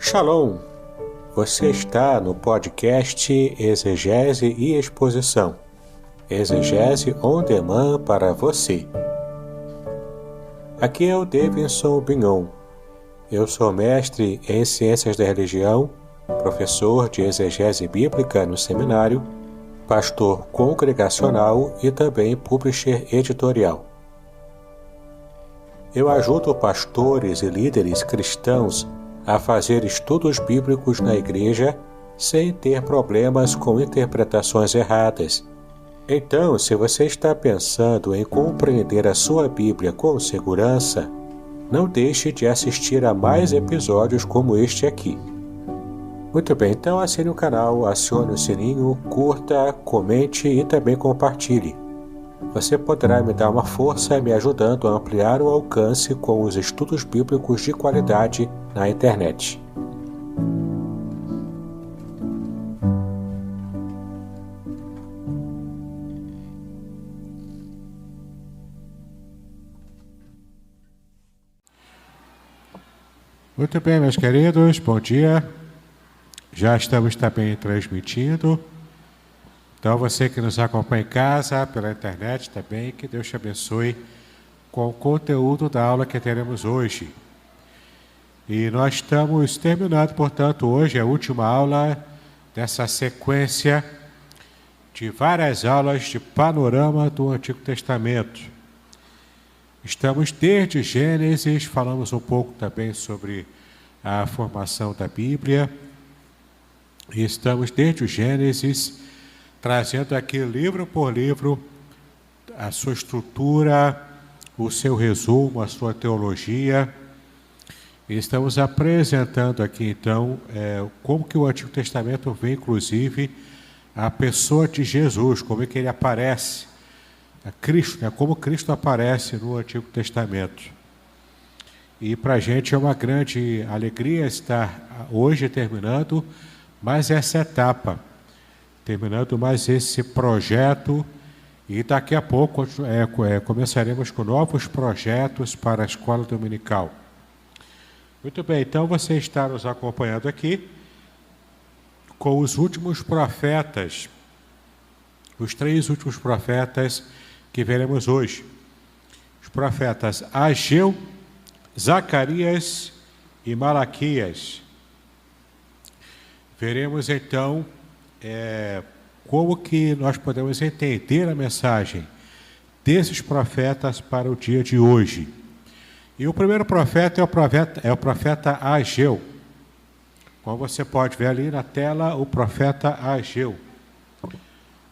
Shalom! Você está no podcast Exegese e Exposição. Exegese on demand para você. Aqui é o Davidson Bignon. Eu sou mestre em Ciências da Religião, professor de Exegese Bíblica no seminário, pastor congregacional e também publisher editorial. Eu ajudo pastores e líderes cristãos a fazer estudos bíblicos na igreja sem ter problemas com interpretações erradas. Então, se você está pensando em compreender a sua Bíblia com segurança, não deixe de assistir a mais episódios como este aqui. Muito bem, então assine o canal, acione o sininho, curta, comente e também compartilhe. Você poderá me dar uma força me ajudando a ampliar o alcance com os estudos bíblicos de qualidade na internet. Muito bem, meus queridos, bom dia. Já estamos também transmitindo. Então, você que nos acompanha em casa, pela internet também, que Deus te abençoe com o conteúdo da aula que teremos hoje. E nós estamos terminando, portanto, hoje a última aula dessa sequência de várias aulas de panorama do Antigo Testamento. Estamos desde Gênesis, falamos um pouco também sobre a formação da Bíblia. E estamos desde o Gênesis trazendo aqui livro por livro a sua estrutura, o seu resumo, a sua teologia. E estamos apresentando aqui então como que o Antigo Testamento vê inclusive a pessoa de Jesus, como é que ele aparece, a Cristo, como Cristo aparece no Antigo Testamento. E para a gente é uma grande alegria estar hoje terminando mais essa etapa, terminando mais esse projeto, e daqui a pouco começaremos com novos projetos para a escola dominical. Muito bem, então você está nos acompanhando aqui com os últimos profetas, os 3 últimos profetas que veremos hoje. Os profetas Ageu, Zacarias e Malaquias. Veremos então como que nós podemos entender a mensagem desses profetas para o dia de hoje. E o primeiro profeta é o profeta Ageu. Como você pode ver ali na tela, o profeta Ageu.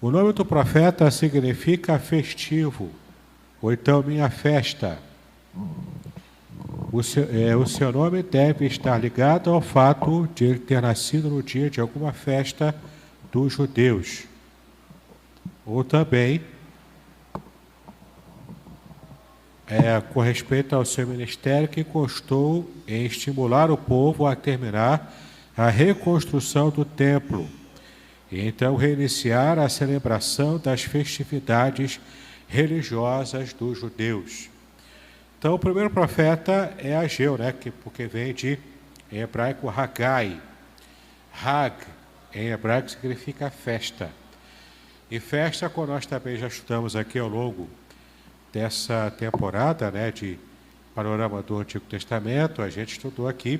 O nome do profeta significa festivo, ou então minha festa. O seu nome deve estar ligado ao fato de ele ter nascido no dia de alguma festa dos judeus. Ou também com respeito ao seu ministério que constou em estimular o povo a terminar a reconstrução do templo e então reiniciar a celebração das festividades religiosas dos judeus. Então, o primeiro profeta é Ageu, porque vem em hebraico, Hagai. Hag, em hebraico, significa festa. E festa, como nós também já estudamos aqui ao longo dessa temporada, de panorama do Antigo Testamento, a gente estudou aqui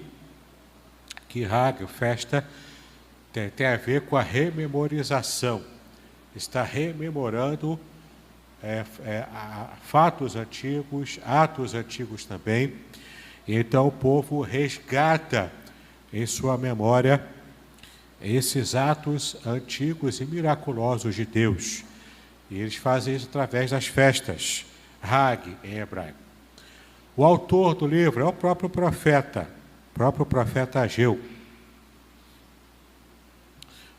que Hag, festa, tem a ver com a rememorização. Está rememorando fatos antigos, atos antigos também. Então o povo resgata em sua memória esses atos antigos e miraculosos de Deus. E eles fazem isso através das festas, Hag em hebraico. O autor do livro é o próprio profeta Ageu.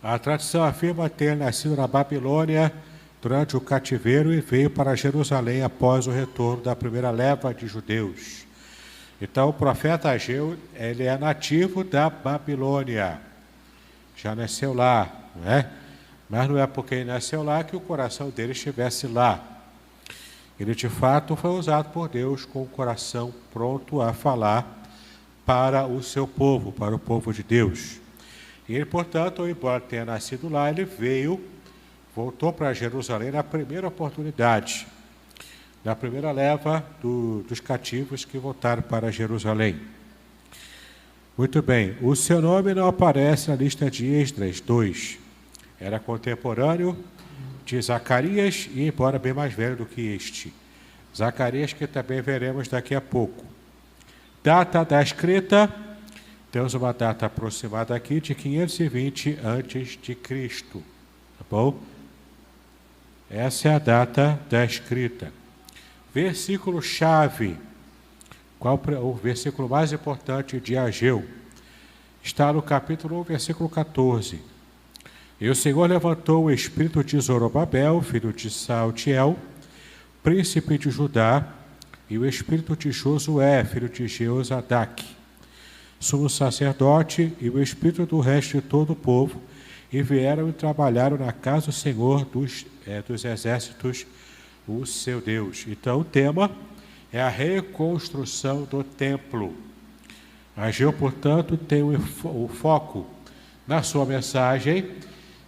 A tradição afirma ter nascido na Babilônia durante o cativeiro e veio para Jerusalém após o retorno da primeira leva de judeus. Então, o profeta Ageu, ele é nativo da Babilônia. Já nasceu lá, não é? Mas não é porque ele nasceu lá que o coração dele estivesse lá. Ele, de fato, foi usado por Deus com o coração pronto a falar para o seu povo, para o povo de Deus. E ele, portanto, embora tenha nascido lá, ele voltou para Jerusalém na primeira oportunidade, na primeira leva dos cativos que voltaram para Jerusalém. Muito bem, o seu nome não aparece na lista de Esdras 2. Era contemporâneo de Zacarias e, embora bem mais velho do que este. Zacarias, que também veremos daqui a pouco. Data da escrita, temos uma data aproximada aqui de 520 a.C. Tá bom? Essa é a data da escrita. Versículo-chave. Qual o versículo mais importante de Ageu? Está no capítulo 1, versículo 14. E o Senhor levantou o espírito de Zorobabel, filho de Saltiel, príncipe de Judá, e o espírito de Josué, filho de Jeozadak, sumo sacerdote, e o espírito do resto de todo o povo, e vieram e trabalharam na casa do Senhor dos exércitos, o seu Deus. Então o tema é a reconstrução do templo. Ageu, portanto, tem o foco na sua mensagem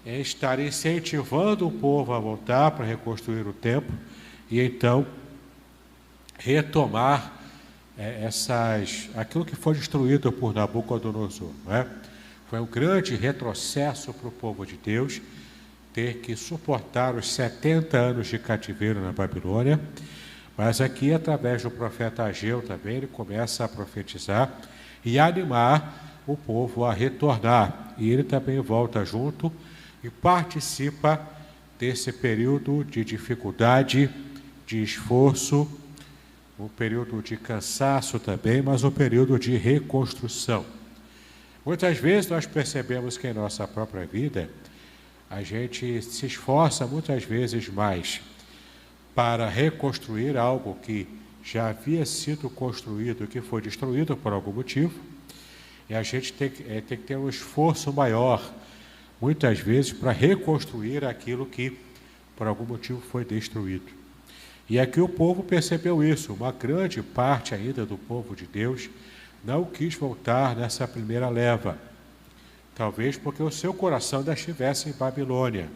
em estar incentivando o povo a voltar para reconstruir o templo e então retomar aquilo que foi destruído por Nabucodonosor. Não é? Foi um grande retrocesso para o povo de Deus ter que suportar os 70 anos de cativeiro na Babilônia, mas aqui, através do profeta Ageu também, ele começa a profetizar e animar o povo a retornar. E ele também volta junto e participa desse período de dificuldade, de esforço, um período de cansaço também, mas um período de reconstrução. Muitas vezes nós percebemos que em nossa própria vida a gente se esforça muitas vezes mais para reconstruir algo que já havia sido construído, que foi destruído por algum motivo, e a gente tem que ter um esforço maior, muitas vezes, para reconstruir aquilo que por algum motivo foi destruído. E aqui o povo percebeu isso, uma grande parte ainda do povo de Deus não quis voltar nessa primeira leva, talvez porque o seu coração ainda estivesse em Babilônia.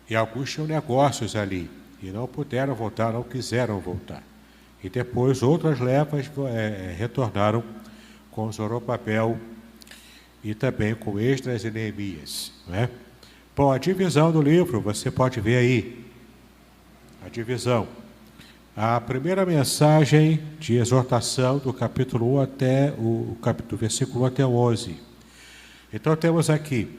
E alguns tinham negócios ali, e não puderam voltar, não quiseram voltar. E depois outras levas retornaram com Zorobabel e também com Esdras e Neemias. Não é? Bom, a divisão do livro, você pode ver aí, a divisão. A primeira mensagem de exortação do capítulo 1 até do versículo 1 até 11. Então temos aqui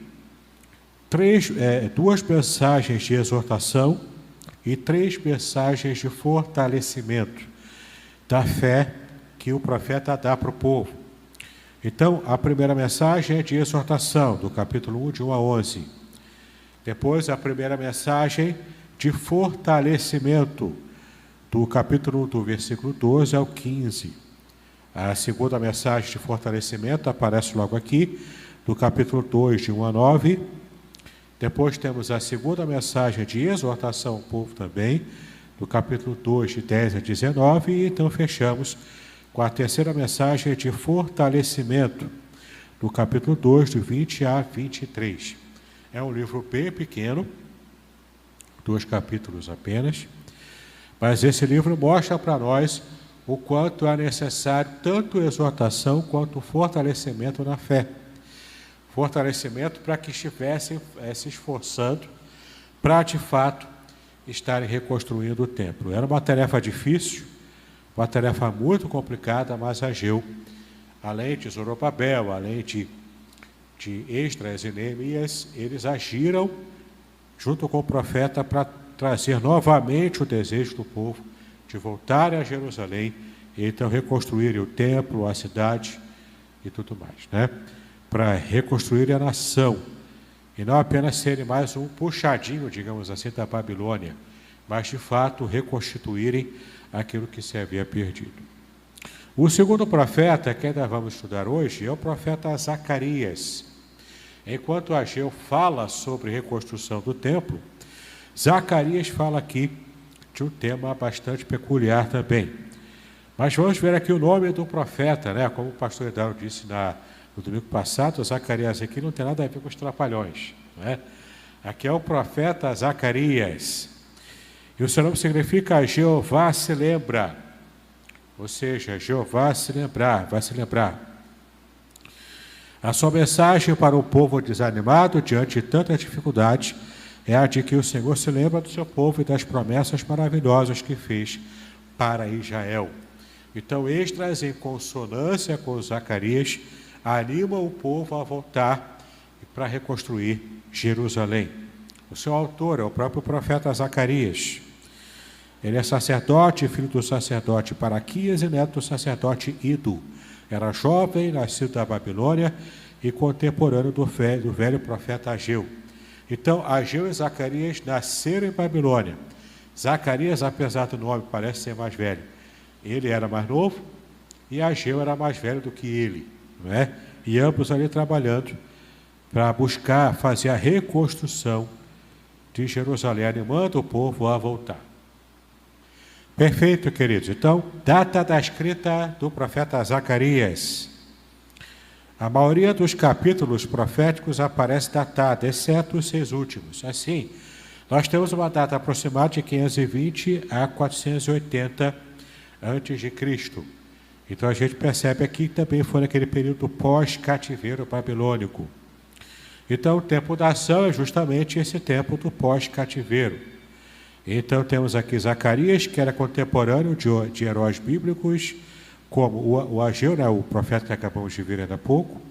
duas mensagens de exortação e 3 mensagens de fortalecimento da fé que o profeta dá para o povo. Então, a primeira mensagem é de exortação, do capítulo 1, de 1 a 11. Depois, a primeira mensagem de fortalecimento, do capítulo 1, do versículo 12 ao 15. A segunda mensagem de fortalecimento aparece logo aqui, do capítulo 2, de 1 a 9. Depois temos a segunda mensagem de exortação ao povo também, do capítulo 2, de 10 a 19, e então fechamos com a terceira mensagem de fortalecimento, do capítulo 2, de 20 a 23. É um livro bem pequeno, 2 capítulos apenas, mas esse livro mostra para nós o quanto é necessário tanto exortação quanto fortalecimento na fé. Fortalecimento para que estivessem se esforçando para, de fato, estarem reconstruindo o templo. Era uma tarefa difícil, uma tarefa muito complicada, mas Ageu, além de Zorobabel, além de Esdras e Neemias, eles agiram junto com o profeta para trazer novamente o desejo do povo de voltar a Jerusalém e então reconstruir o templo, a cidade e tudo mais, né? Para reconstruir a nação e não apenas serem mais um puxadinho, digamos assim, da Babilônia, mas de fato reconstituírem aquilo que se havia perdido. O segundo profeta que ainda vamos estudar hoje é o profeta Zacarias. Enquanto Ageu fala sobre reconstrução do templo, Zacarias fala aqui de um tema bastante peculiar também. Mas vamos ver aqui o nome do profeta, né? Como o pastor Eduardo disse no domingo passado, Zacarias aqui não tem nada a ver com os trapalhões, né? Aqui é o profeta Zacarias. E o seu nome significa Jeová se lembra. Ou seja, Jeová se lembrar, vai se lembrar. A sua mensagem para o povo desanimado diante de tantas dificuldades é a de que o Senhor se lembra do seu povo e das promessas maravilhosas que fez para Israel. Então, Esdras, em consonância com Zacarias, anima o povo a voltar para reconstruir Jerusalém. O seu autor é o próprio profeta Zacarias. Ele é sacerdote, filho do sacerdote Paraquias e neto do sacerdote Ido. Era jovem, nascido da Babilônia e contemporâneo do velho profeta Ageu. Então, Ageu e Zacarias nasceram em Babilônia. Zacarias, apesar do nome, parece ser mais velho. Ele era mais novo e Ageu era mais velho do que ele, não é? E ambos ali trabalhando para buscar fazer a reconstrução de Jerusalém, animando o povo a voltar. Perfeito, queridos. Então, data da escrita do profeta Zacarias. A maioria dos capítulos proféticos aparece datada, exceto os 6 últimos. Assim, nós temos uma data aproximada de 520 a 480 a.C. Então, a gente percebe aqui que também foi naquele período pós-cativeiro babilônico. Então, o tempo da ação é justamente esse tempo do pós-cativeiro. Então, temos aqui Zacarias, que era contemporâneo de heróis bíblicos, como o Ageu, né, o profeta que acabamos de ver ainda há pouco,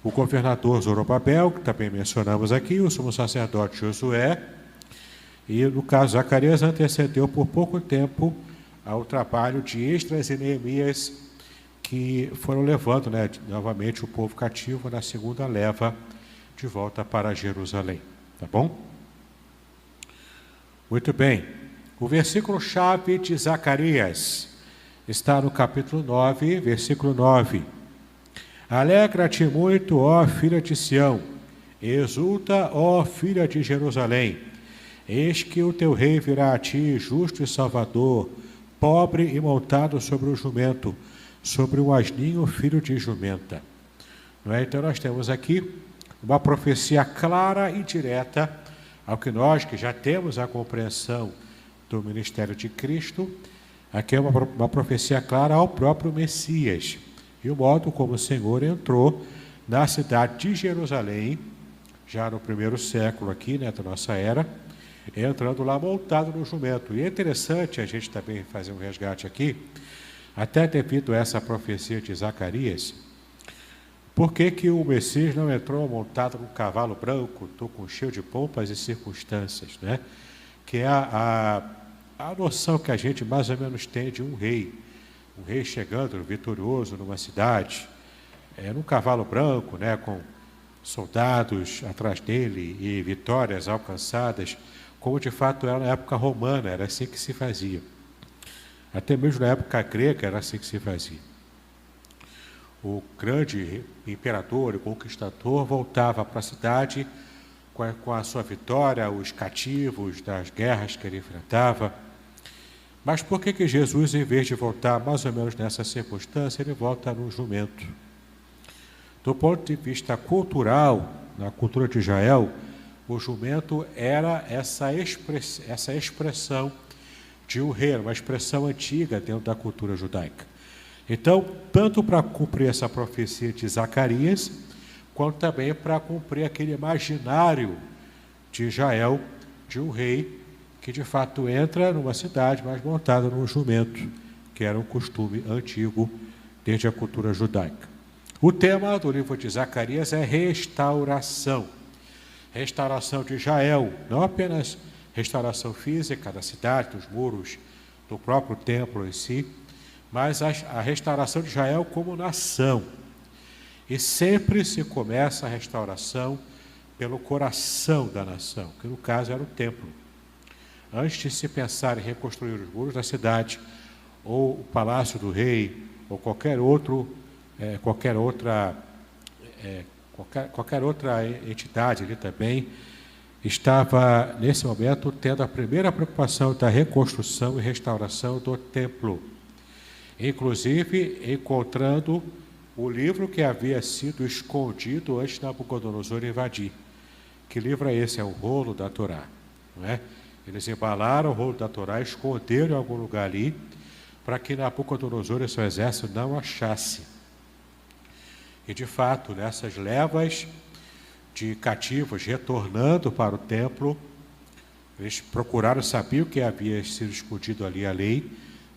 o governador Zorobabel, que também mencionamos aqui, o sumo sacerdote Josué, e, no caso, Zacarias antecedeu por pouco tempo ao trabalho de Esdras e Neemias, que foram levando, né, novamente o povo cativo na segunda leva de volta para Jerusalém. Tá bom? Muito bem. O versículo-chave de Zacarias está no capítulo 9, versículo 9. Alegra-te muito, ó filha de Sião, exulta, ó filha de Jerusalém. Eis que o teu rei virá a ti, justo e salvador, pobre e montado sobre o jumento, sobre um asninho, filho de jumenta. Não é? Então, nós temos aqui uma profecia clara e direta ao que nós, que já temos a compreensão do ministério de Cristo, aqui é uma profecia clara ao próprio Messias, e o modo como o Senhor entrou na cidade de Jerusalém, já no primeiro século aqui, né, da nossa era, entrando lá montado no jumento. E é interessante a gente também fazer um resgate aqui, até devido a essa profecia de Zacarias, por que o Messias não entrou montado num cavalo branco, cheio de pompas e circunstâncias, né? Que é a noção que a gente mais ou menos tem de um rei chegando vitorioso numa cidade, num cavalo branco, né, com soldados atrás dele e vitórias alcançadas, como de fato era na época romana, era assim que se fazia. Até mesmo na época grega era assim que se fazia. O grande imperador e conquistador voltava para a cidade com a sua vitória, os cativos das guerras que ele enfrentava. Mas por que Jesus, em vez de voltar mais ou menos nessa circunstância, ele volta no jumento? Do ponto de vista cultural, na cultura de Israel, o jumento era essa expressão de um rei, uma expressão antiga dentro da cultura judaica. Então, tanto para cumprir essa profecia de Zacarias, quanto também para cumprir aquele imaginário de Israel, de um rei que de fato entra numa cidade, mas montado num jumento, que era um costume antigo desde a cultura judaica. O tema do livro de Zacarias é restauração. Restauração de Israel, não apenas restauração física da cidade, dos muros, do próprio templo em si, mas a restauração de Israel como nação. E sempre se começa a restauração pelo coração da nação, que no caso era o templo. Antes de se pensar em reconstruir os muros da cidade, ou o palácio do rei, ou qualquer outra entidade ali também, estava, nesse momento, tendo a primeira preocupação da reconstrução e restauração do templo. inclusive encontrando o livro que havia sido escondido antes de Nabucodonosor invadir. Que livro é esse? É o rolo da Torá, não é? Eles embalaram o rolo da Torá, esconderam em algum lugar ali, para que Nabucodonosor e seu exército não achasse. E de fato, nessas levas de cativos retornando para o templo, eles procuraram saber o que havia sido escondido ali, a lei.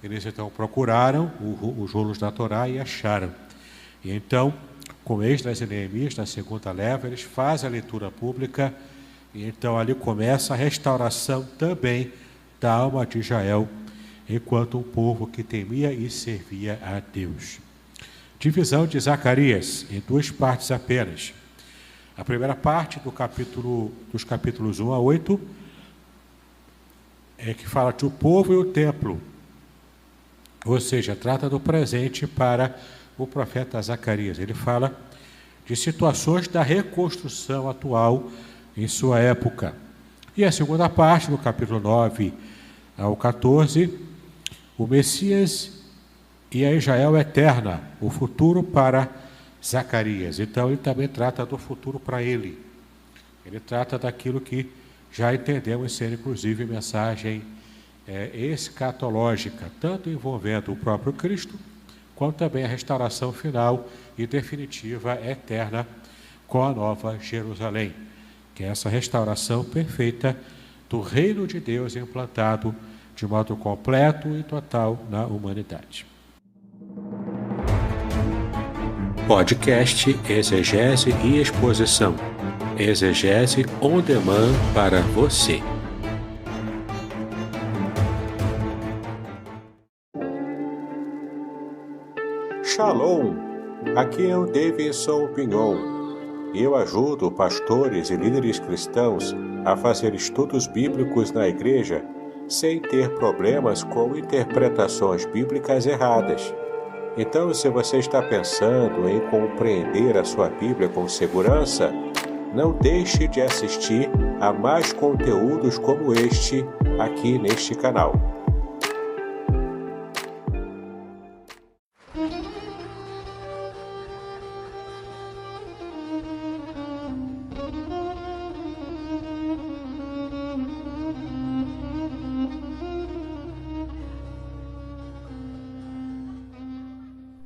Eles então procuraram os rolos da Torá e acharam. E então, com Esdras e Neemias, na segunda leva, eles fazem a leitura pública, e então ali começa a restauração também da alma de Israel, enquanto um povo que temia e servia a Deus. Divisão de Zacarias, em duas partes apenas. A primeira parte dos capítulos 1 a 8, é que fala do povo e o templo, ou seja, trata do presente para o profeta Zacarias. Ele fala de situações da reconstrução atual em sua época. E a segunda parte, do capítulo 9 ao 14, o Messias e a Israel eterna, o futuro para Zacarias. Então ele também trata do futuro para ele. Ele trata daquilo que já entendemos ser inclusive mensagem escatológica, tanto envolvendo o próprio Cristo, quanto também a restauração final e definitiva, eterna, com a Nova Jerusalém, que é essa restauração perfeita do reino de Deus implantado de modo completo e total na humanidade. Podcast Exegese e Exposição. Exegese on demand para você. Shalom! Aqui é o Davidson Pignon. Eu ajudo pastores e líderes cristãos a fazer estudos bíblicos na igreja sem ter problemas com interpretações bíblicas erradas. Então, se você está pensando em compreender a sua Bíblia com segurança, não deixe de assistir a mais conteúdos como este aqui neste canal.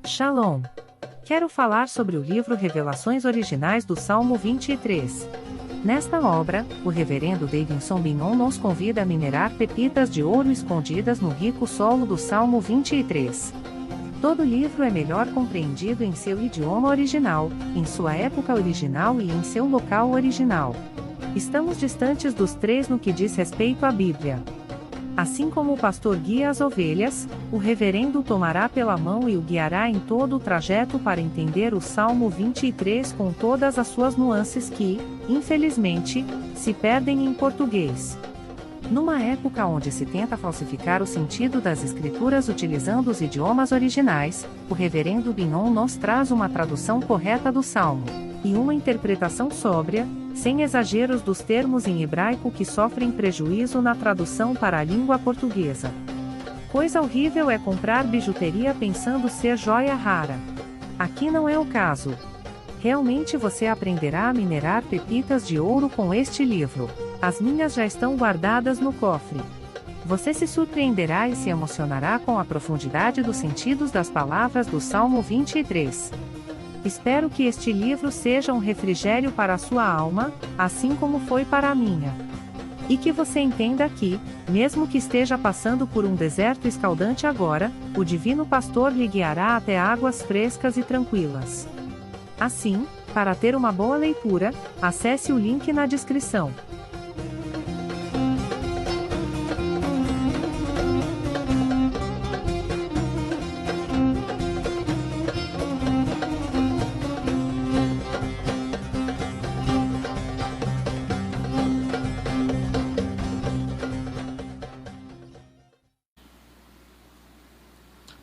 Shalom! Quero falar sobre o livro Revelações Originais do Salmo 23. Nesta obra, o reverendo Davidson Pignon nos convida a minerar pepitas de ouro escondidas no rico solo do Salmo 23. Todo livro é melhor compreendido em seu idioma original, em sua época original e em seu local original. Estamos distantes dos três no que diz respeito à Bíblia. Assim como o pastor guia as ovelhas, o reverendo tomará pela mão e o guiará em todo o trajeto para entender o Salmo 23 com todas as suas nuances que, infelizmente, se perdem em português. Numa época onde se tenta falsificar o sentido das escrituras utilizando os idiomas originais, o reverendo Pignon nos traz uma tradução correta do Salmo, e uma interpretação sóbria, sem exageros dos termos em hebraico que sofrem prejuízo na tradução para a língua portuguesa. Coisa horrível é comprar bijuteria pensando ser joia rara. Aqui não é o caso. Realmente você aprenderá a minerar pepitas de ouro com este livro. As minhas já estão guardadas no cofre. Você se surpreenderá e se emocionará com a profundidade dos sentidos das palavras do Salmo 23. Espero que este livro seja um refrigério para a sua alma, assim como foi para a minha. E que você entenda que, mesmo que esteja passando por um deserto escaldante agora, o Divino Pastor lhe guiará até águas frescas e tranquilas. Assim, para ter uma boa leitura, acesse o link na descrição.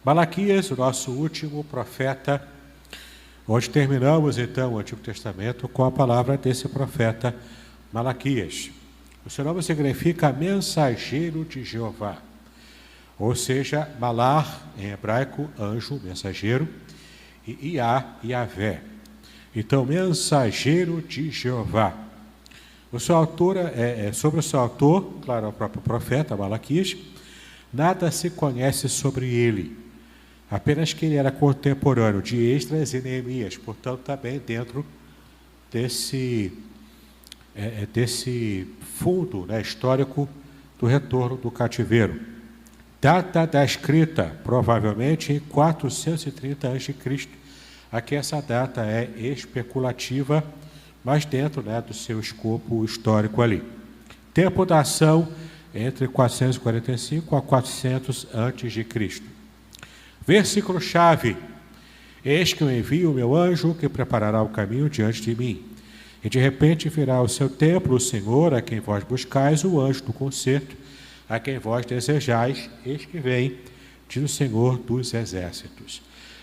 Malaquias, o nosso último profeta, onde terminamos então o Antigo Testamento com a palavra desse profeta Malaquias. O seu nome significa mensageiro de Jeová. ou seja, Malar, em hebraico, anjo, mensageiro, e Yahvé. Então, mensageiro de Jeová. O seu autor sobre o seu autor, claro, é o próprio profeta Malaquias, nada se conhece sobre ele, apenas que ele era contemporâneo de Esdras e Neemias, portanto, também dentro desse fundo, né, histórico do retorno do cativeiro. Data da escrita, provavelmente em 430 a.C. Aqui essa data é especulativa, mas dentro, né, do seu escopo histórico ali. Tempo da ação entre 445 a 400 a.C. Versículo-chave: Eis que eu envio o meu anjo que preparará o caminho diante de mim. E de repente virá ao seu templo o Senhor, a quem vós buscais, o anjo do concerto, a quem vós desejais, eis que vem, diz o Senhor dos exércitos.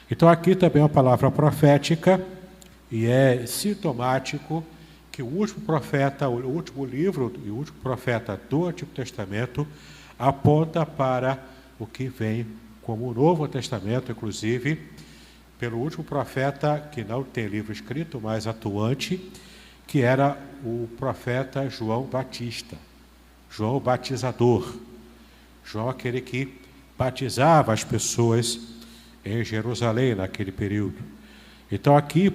Então aqui também é uma palavra profética, e é sintomático que o último profeta, o último livro e o último profeta do Antigo Testamento aponta para o que vem como o Novo Testamento, inclusive pelo último profeta que não tem livro escrito, mas atuante, que era o profeta João Batista, João Batizador, João aquele que batizava as pessoas em Jerusalém naquele período. Então aqui,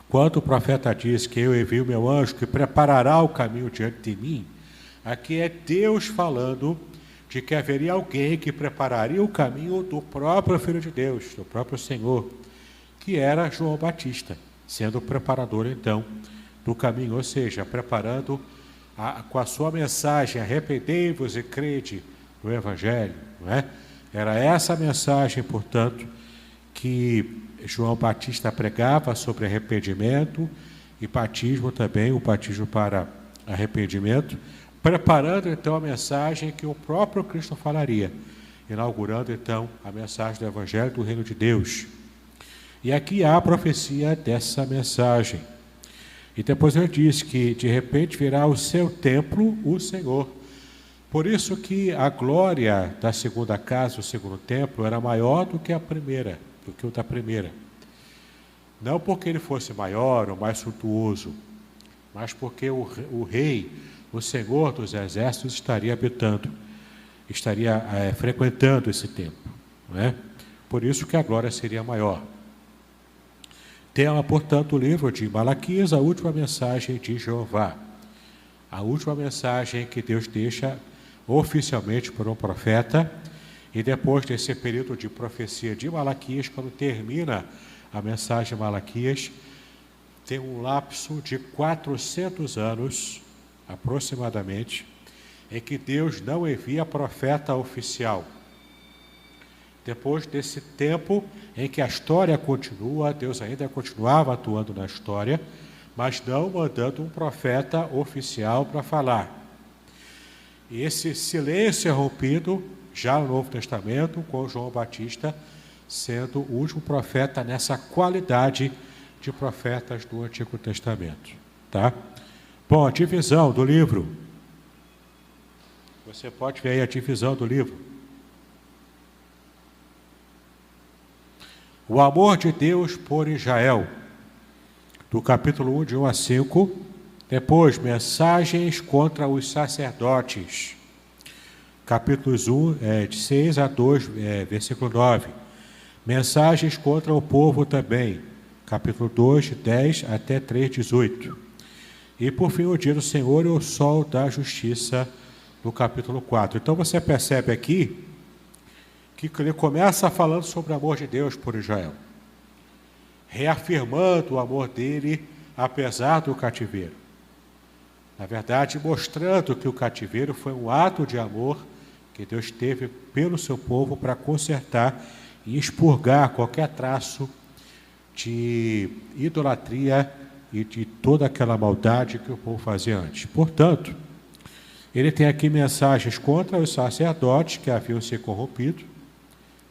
quando o profeta diz que eu envio meu anjo que preparará o caminho diante de mim, aqui é Deus falando de que haveria alguém que prepararia o caminho do próprio Filho de Deus, do próprio Senhor, que era João Batista, sendo o preparador então do caminho, ou seja, preparando com a sua mensagem, arrependei-vos e crede no Evangelho, não é? Era essa mensagem, portanto, que João Batista pregava sobre arrependimento e batismo também, o batismo para arrependimento, preparando então a mensagem que o próprio Cristo falaria, inaugurando então a mensagem do Evangelho do Reino de Deus. E aqui há a profecia dessa mensagem. E depois ele diz que de repente virá ao seu templo o Senhor. Por isso que a glória da segunda casa, o segundo templo, era maior do que a primeira, do que o da primeira. Não porque ele fosse maior ou mais suntuoso, mas porque o rei, o Senhor dos exércitos, estaria habitando, estaria frequentando esse templo, não é? Por isso que a glória seria maior. Tema, portanto, o livro de Malaquias, a última mensagem de Jeová. A última mensagem que Deus deixa oficialmente por um profeta, e depois desse período de profecia de Malaquias, quando termina a mensagem de Malaquias, tem um lapso de 400 anos, aproximadamente, em que Deus não envia profeta oficial. Depois desse tempo em que a história continua, Deus ainda continuava atuando na história, mas não mandando um profeta oficial para falar. E esse silêncio é rompido já no Novo Testamento, com João Batista sendo o último profeta nessa qualidade de profetas do Antigo Testamento. Tá? Bom, a divisão do livro. Você pode ver aí a divisão do livro. O amor de Deus por Israel, do capítulo 1, de 1 a 5. Depois, mensagens contra os sacerdotes, capítulos 1, de 6 a 2, versículo 9. Mensagens contra o povo também, capítulo 2, de 10 até 3, 18. E, por fim, o dia do Senhor e o sol da justiça, no capítulo 4. Então, você percebe aqui que ele começa falando sobre o amor de Deus por Israel, reafirmando o amor dele, apesar do cativeiro. Na verdade, mostrando que o cativeiro foi um ato de amor que Deus teve pelo seu povo para consertar e expurgar qualquer traço de idolatria e de toda aquela maldade que o povo fazia antes. Portanto, ele tem aqui mensagens contra os sacerdotes que haviam se corrompido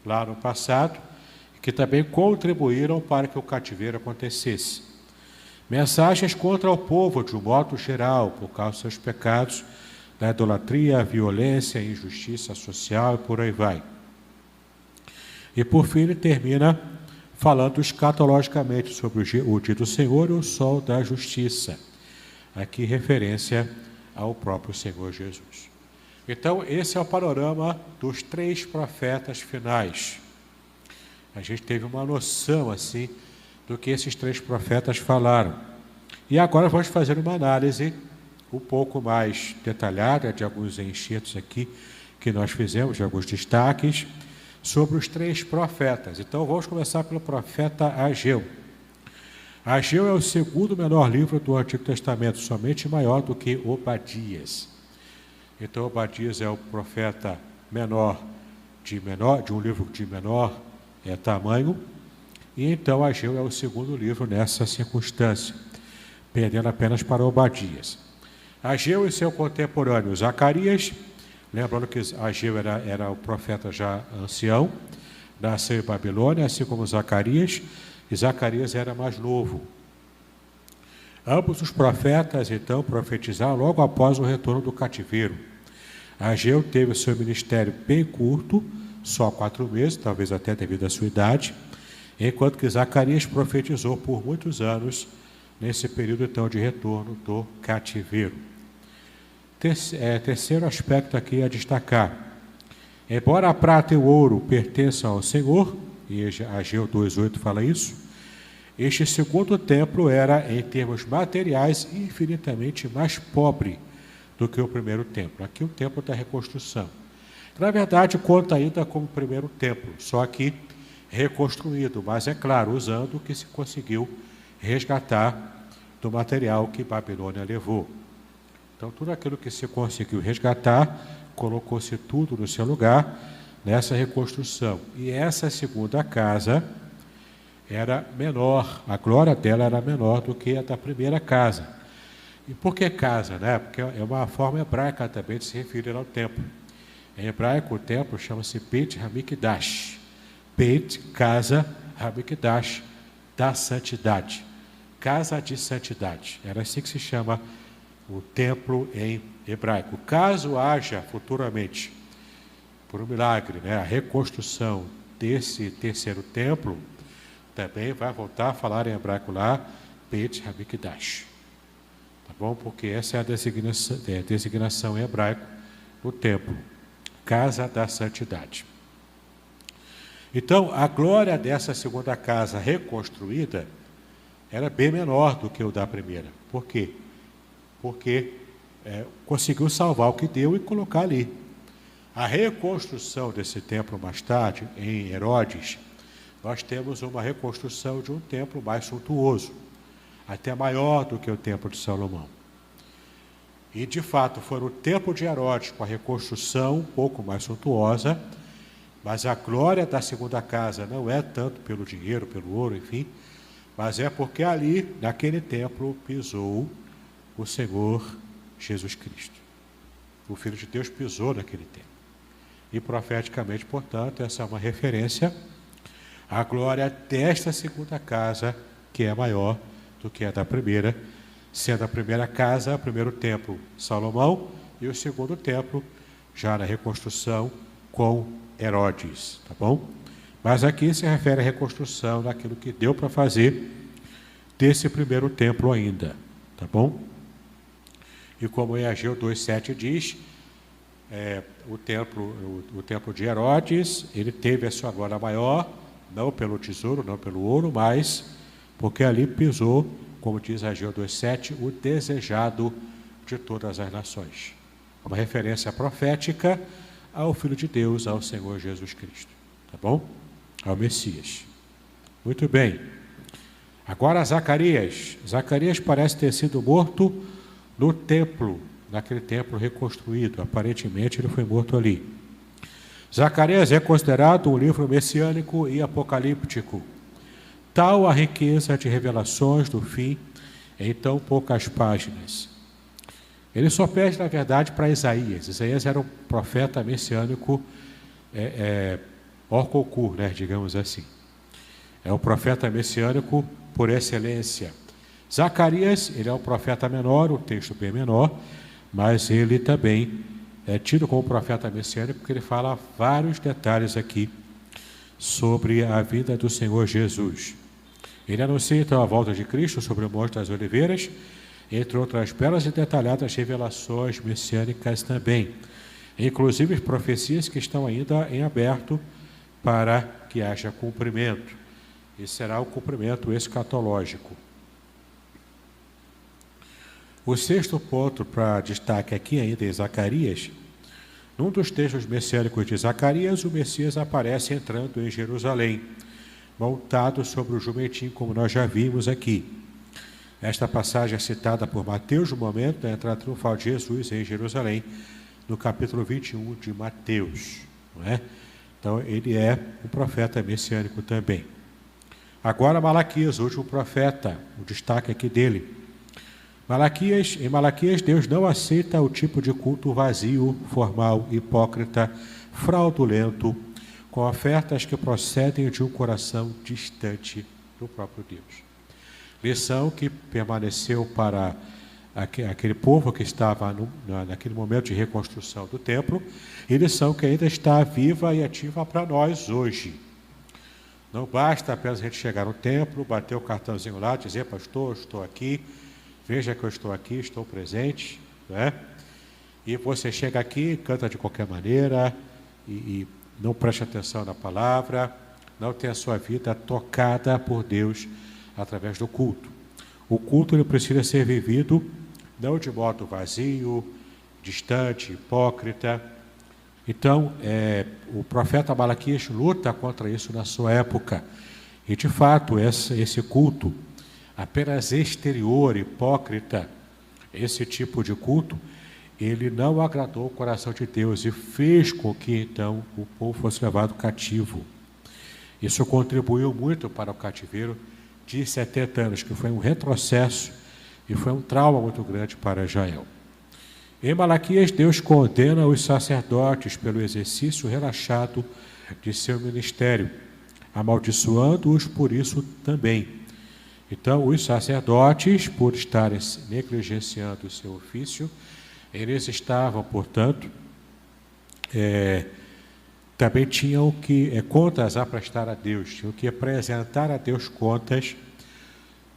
lá no passado, que também contribuíram para que o cativeiro acontecesse. Mensagens contra o povo, de um modo geral, por causa dos seus pecados, da idolatria, violência, injustiça social e por aí vai. E por fim ele termina falando escatologicamente sobre o dia do Senhor e o sol da justiça. Aqui referência ao próprio Senhor Jesus. Então esse é o panorama dos 3 profetas finais. A gente teve uma noção assim do que esses 3 profetas falaram. E agora vamos fazer uma análise um pouco mais detalhada de alguns enxertos aqui que nós fizemos, de alguns destaques, sobre os 3 profetas. Então vamos começar pelo profeta Ageu. Ageu é o segundo menor livro do Antigo Testamento, somente maior do que Obadias. Então Obadias é o profeta menor de um livro de menor tamanho, e então Ageu é o segundo livro nessa circunstância, perdendo apenas para Obadias. Ageu e seu contemporâneo Zacarias, lembrando que Ageu era o profeta já ancião, nasceu em Babilônia, assim como Zacarias, e Zacarias era mais novo. Ambos os profetas, então, profetizaram logo após o retorno do cativeiro. Ageu teve o seu ministério bem curto, só 4 meses, talvez até devido à sua idade, enquanto que Zacarias profetizou por muitos anos, nesse período, então, de retorno do cativeiro. Terceiro aspecto aqui a destacar. Embora a prata e o ouro pertençam ao Senhor, e Ageu 2,8 fala isso, este segundo templo era, em termos materiais, infinitamente mais pobre do que o primeiro templo. Aqui o templo da reconstrução. Na verdade, conta ainda como primeiro templo, só que reconstruído, mas é claro, usando o que se conseguiu resgatar do material que Babilônia levou. Então, tudo aquilo que se conseguiu resgatar, colocou-se tudo no seu lugar nessa reconstrução. E essa segunda casa era menor, a glória dela era menor do que a da primeira casa. E por que casa, né? Porque é uma forma hebraica também de se referir ao templo. Em hebraico, o templo chama-se Beit Hamikdash. Beit, casa, Hamikdash, da santidade. Casa de santidade. Era assim que se chama o templo em hebraico. Caso haja futuramente, por um milagre, né, a reconstrução desse terceiro templo, também vai voltar a falar em hebraico lá, Beit Hamikdash. Tá bom? Porque essa é a designação em hebraico do templo, casa da santidade. Então, a glória dessa segunda casa reconstruída era bem menor do que o da primeira. Por quê? Porque conseguiu salvar o que deu e colocar ali. A reconstrução desse templo mais tarde, em Herodes, nós temos uma reconstrução de um templo mais suntuoso, até maior do que o templo de Salomão. E, de fato, foi no templo de Herodes, com a reconstrução um pouco mais suntuosa, mas a glória da segunda casa não é tanto pelo dinheiro, pelo ouro, enfim, mas é porque ali, naquele templo, pisou o Senhor Jesus Cristo. O Filho de Deus pisou naquele templo. E profeticamente, portanto, essa é uma referência à glória desta segunda casa, que é maior do que a da primeira, sendo a primeira casa, o primeiro templo, Salomão, e o segundo templo, já na reconstrução, com Herodes, tá bom? Mas aqui se refere à reconstrução daquilo que deu para fazer desse primeiro templo ainda, tá bom? E como em Ageu 2,7 diz, o templo de Herodes, ele teve a sua glória maior, não pelo tesouro, não pelo ouro, mas porque ali pisou, como diz Ageu 2,7, o desejado de todas as nações. Uma referência profética ao Filho de Deus, ao Senhor Jesus Cristo. Tá bom? Ao Messias. Muito bem. Agora Zacarias. Zacarias parece ter sido morto no templo, naquele templo reconstruído. Aparentemente ele foi morto ali. Zacarias é considerado um livro messiânico e apocalíptico. Tal a riqueza de revelações do fim em tão poucas páginas. Ele só perde, na verdade, para Isaías. Isaías era um profeta messiânico hors concours, né, digamos assim. É um profeta messiânico por excelência. Zacarias, ele é um profeta menor, um texto bem menor, mas ele também é tido como profeta messiânico porque ele fala vários detalhes aqui sobre a vida do Senhor Jesus. Ele anuncia então a volta de Cristo sobre o Monte das Oliveiras, entre outras belas e detalhadas revelações messiânicas também, inclusive profecias que estão ainda em aberto para que haja cumprimento. E será o cumprimento escatológico. O sexto ponto para destaque aqui ainda em Zacarias, num dos textos messiânicos de Zacarias, o Messias aparece entrando em Jerusalém, montado sobre o jumentinho, como nós já vimos aqui. Esta passagem é citada por Mateus no momento da entrada triunfal de Jesus em Jerusalém, no capítulo 21 de Mateus. Não é? Então, ele é um profeta messiânico também. Agora, Malaquias, o último profeta, o destaque aqui dele. Em Malaquias, Deus não aceita o tipo de culto vazio, formal, hipócrita, fraudulento, com ofertas que procedem de um coração distante do próprio Deus. Lição que permaneceu para aquele povo que estava naquele momento de reconstrução do templo, e lição que ainda está viva e ativa para nós hoje. Não basta apenas a gente chegar no templo, bater o cartãozinho lá, dizer, pastor, estou aqui, veja que eu estou aqui, estou presente, né? E você chega aqui, canta de qualquer maneira, e não preste atenção na palavra, não tem a sua vida tocada por Deus através do culto. O culto ele precisa ser vivido não de modo vazio, distante, hipócrita. Então, o profeta Malaquias luta contra isso na sua época. E, de fato, esse culto apenas exterior, hipócrita, esse tipo de culto, ele não agradou o coração de Deus e fez com que, então, o povo fosse levado cativo. Isso contribuiu muito para o cativeiro de 70 anos, que foi um retrocesso e foi um trauma muito grande para Israel. Em Malaquias, Deus condena os sacerdotes pelo exercício relaxado de seu ministério, amaldiçoando-os por isso também. Então, os sacerdotes, por estarem negligenciando o seu ofício, eles estavam, portanto, também tinham que contas a prestar a Deus, tinham que apresentar a Deus contas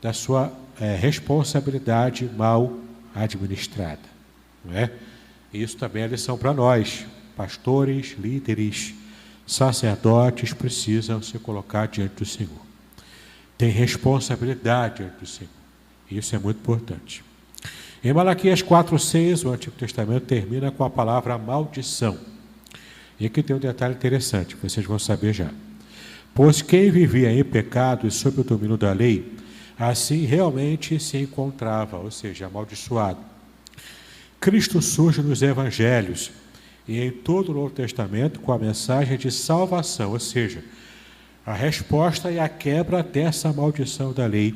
da sua responsabilidade mal administrada. Não é? Isso também é lição para nós, pastores, líderes, sacerdotes precisam se colocar diante do Senhor. Tem responsabilidade diante do Senhor. Isso é muito importante. Em Malaquias 4:6, o Antigo Testamento termina com a palavra maldição. E aqui tem um detalhe interessante, vocês vão saber já. Pois quem vivia em pecado e sob o domínio da lei, assim realmente se encontrava, ou seja, amaldiçoado. Cristo surge nos evangelhos e em todo o Novo Testamento com a mensagem de salvação, ou seja, a resposta e a quebra dessa maldição da lei,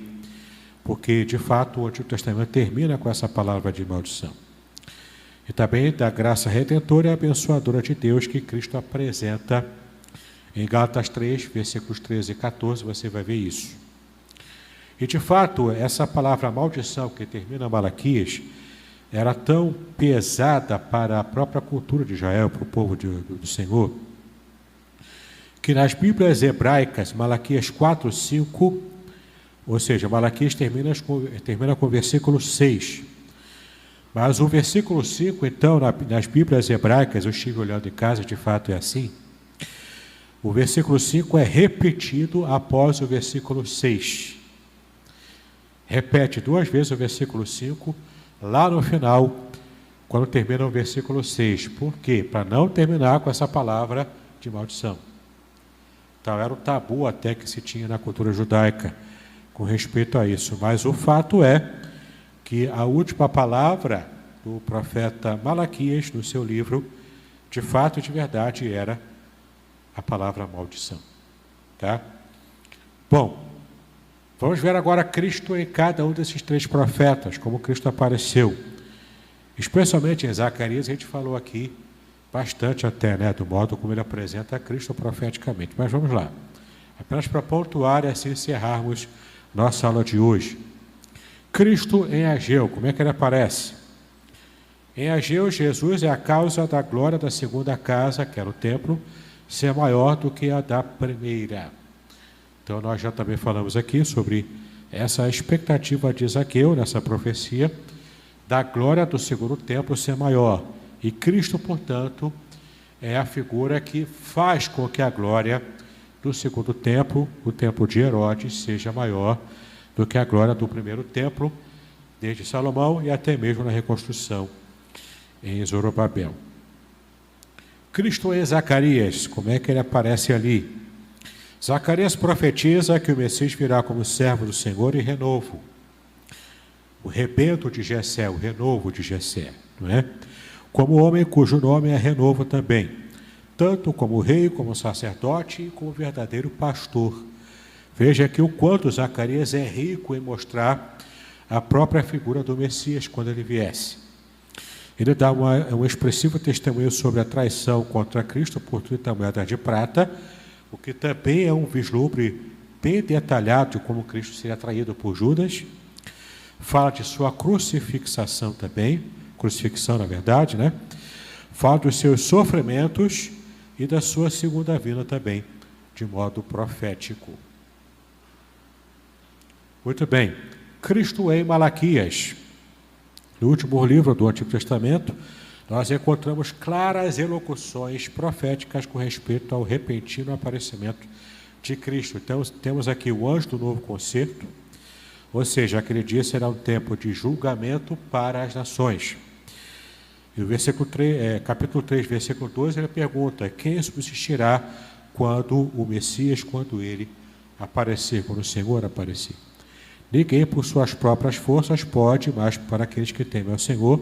porque de fato o Antigo Testamento termina com essa palavra de maldição. E também da graça redentora e abençoadora de Deus que Cristo apresenta em Gálatas 3, versículos 13 e 14, você vai ver isso. E de fato, essa palavra maldição que termina Malaquias, era tão pesada para a própria cultura de Israel, para o povo do Senhor, que nas Bíblias hebraicas, Malaquias 4, 5, ou seja, Malaquias termina com o versículo 6. Mas o versículo 5, então, nas Bíblias hebraicas, eu estive olhando em casa, de fato é assim, o versículo 5 é repetido após o versículo 6. Repete 2 vezes o versículo 5, lá no final, quando termina o versículo 6. Por quê? Para não terminar com essa palavra de maldição. Então, era um tabu até que se tinha na cultura judaica com respeito a isso. Mas o fato é que a última palavra do profeta Malaquias, no seu livro, de fato e de verdade, era a palavra maldição. Tá? Bom, vamos ver agora Cristo em cada um desses 3 profetas, como Cristo apareceu. Especialmente em Zacarias, a gente falou aqui bastante até, né, do modo como ele apresenta a Cristo profeticamente. Mas vamos lá. Apenas para pontuar e assim encerrarmos nossa aula de hoje. Cristo em Ageu, como é que ele aparece? Em Ageu, Jesus é a causa da glória da segunda casa, que era o templo, ser maior do que a da primeira. Então nós já também falamos aqui sobre essa expectativa de Zaqueu, nessa profecia, da glória do segundo templo ser maior. E Cristo, portanto, é a figura que faz com que a glória do segundo templo, o templo de Herodes, seja maior do que a glória do primeiro templo, desde Salomão e até mesmo na reconstrução em Zorobabel. Cristo em Zacarias, como é que ele aparece ali? Zacarias profetiza que o Messias virá como servo do Senhor e renovo. O rebento de Jessé, o renovo de Jessé, não é? Como homem cujo nome é renovo também, tanto como rei, como sacerdote e como verdadeiro pastor. Veja aqui o quanto Zacarias é rico em mostrar a própria figura do Messias quando ele viesse. Ele dá um expressivo testemunho sobre a traição contra Cristo por 30 moedas de prata, o que também é um vislumbre bem detalhado de como Cristo seria traído por Judas. Fala de sua crucifixação também, crucifixão na verdade, né? Fala dos seus sofrimentos e da sua segunda vinda também, de modo profético. Muito bem, Cristo em Malaquias. No último livro do Antigo Testamento, nós encontramos claras elocuções proféticas com respeito ao repentino aparecimento de Cristo. Então, temos aqui o anjo do novo concerto, ou seja, aquele dia será um tempo de julgamento para as nações. E o capítulo 3, versículo 12, ele pergunta: quem subsistirá quando o Messias, quando ele aparecer, quando o Senhor aparecer? Ninguém por suas próprias forças pode, mas para aqueles que temem ao Senhor,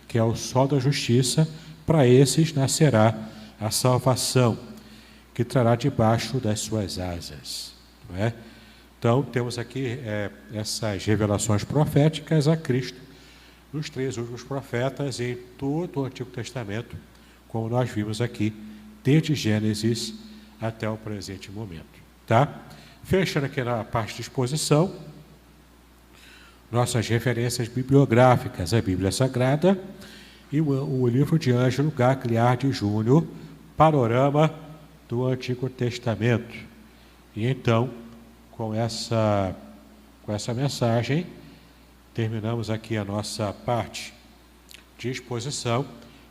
que é o sol da justiça, para esses nascerá a salvação, que trará debaixo das suas asas. Não é? Então, temos aqui essas revelações proféticas a Cristo, nos 3 últimos profetas e em todo o Antigo Testamento, como nós vimos aqui, desde Gênesis até o presente momento. Tá? Fechando aqui na parte de exposição, nossas referências bibliográficas, a Bíblia Sagrada e o livro de Ângelo Gagliardi Júnior, Panorama do Antigo Testamento. E então, com essa mensagem, terminamos aqui a nossa parte de exposição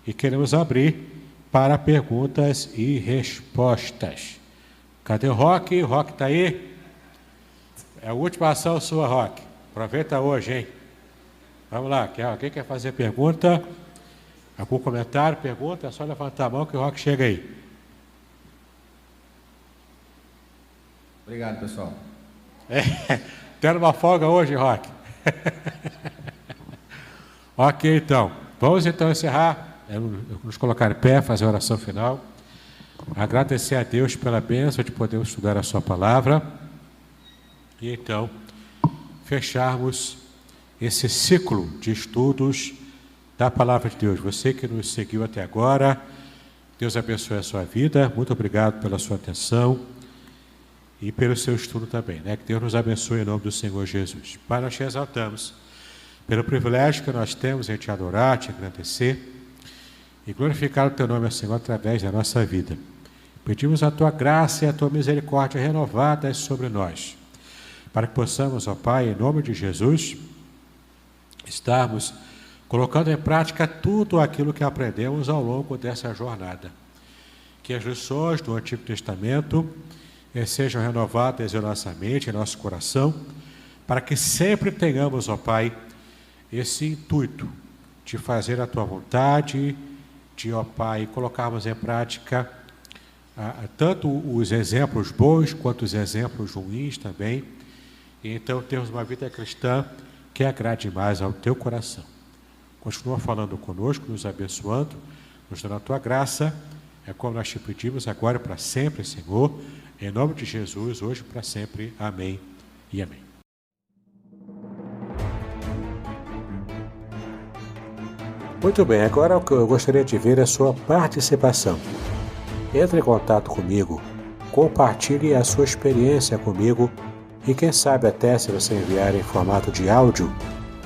e queremos abrir para perguntas e respostas. Cadê o Roque? O Roque está aí? É a última ação sua, Roque. Aproveita hoje, hein? Vamos lá, alguém quer fazer pergunta? Algum comentário, pergunta? É só levantar a mão que o Roque chega aí. Obrigado, pessoal. Tendo uma folga hoje, Roque? Ok, então. Vamos então encerrar, nos colocar em pé, fazer a oração final. Agradecer a Deus pela bênção de podermos estudar a sua palavra. E então, fecharmos esse ciclo de estudos da palavra de Deus. Você que nos seguiu até agora, Deus abençoe a sua vida. Muito obrigado pela sua atenção e pelo seu estudo também, né? Que Deus nos abençoe em nome do Senhor Jesus. Pai, nós te exaltamos pelo privilégio que nós temos em te adorar, te agradecer e glorificar o teu nome, Senhor, através da nossa vida. Pedimos a tua graça e a tua misericórdia renovadas sobre nós, para que possamos, ó Pai, em nome de Jesus, estarmos colocando em prática tudo aquilo que aprendemos ao longo dessa jornada. Que as lições do Antigo Testamento sejam renovadas em nossa mente, em nosso coração, para que sempre tenhamos, ó Pai, esse intuito de fazer a Tua vontade, de, ó Pai, colocarmos em prática tanto os exemplos bons quanto os exemplos ruins também, e então termos uma vida cristã que agrade mais ao Teu coração. Continua falando conosco, nos abençoando, nos dando a Tua graça, é como nós te pedimos agora e para sempre, Senhor, em nome de Jesus, hoje e para sempre. Amém e amém. Muito bem, agora eu gostaria de ver a sua participação. Entre em contato comigo, compartilhe a sua experiência comigo e quem sabe até se você enviar em formato de áudio,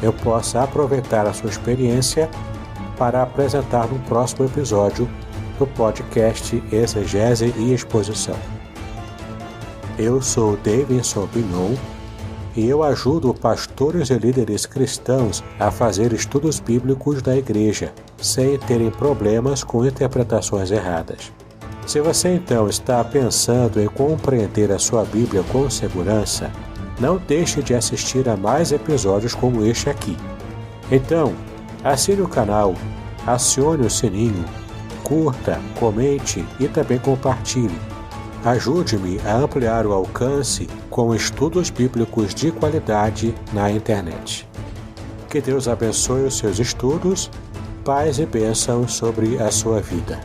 eu possa aproveitar a sua experiência para apresentar no próximo episódio do podcast Exegese e Exposição. Eu sou Davidson Bignon e eu ajudo pastores e líderes cristãos a fazer estudos bíblicos da igreja, sem terem problemas com interpretações erradas. Se você então está pensando em compreender a sua Bíblia com segurança, não deixe de assistir a mais episódios como este aqui. Então, assine o canal, acione o sininho, curta, comente e também compartilhe. Ajude-me a ampliar o alcance com estudos bíblicos de qualidade na internet. Que Deus abençoe os seus estudos, paz e bênçãos sobre a sua vida.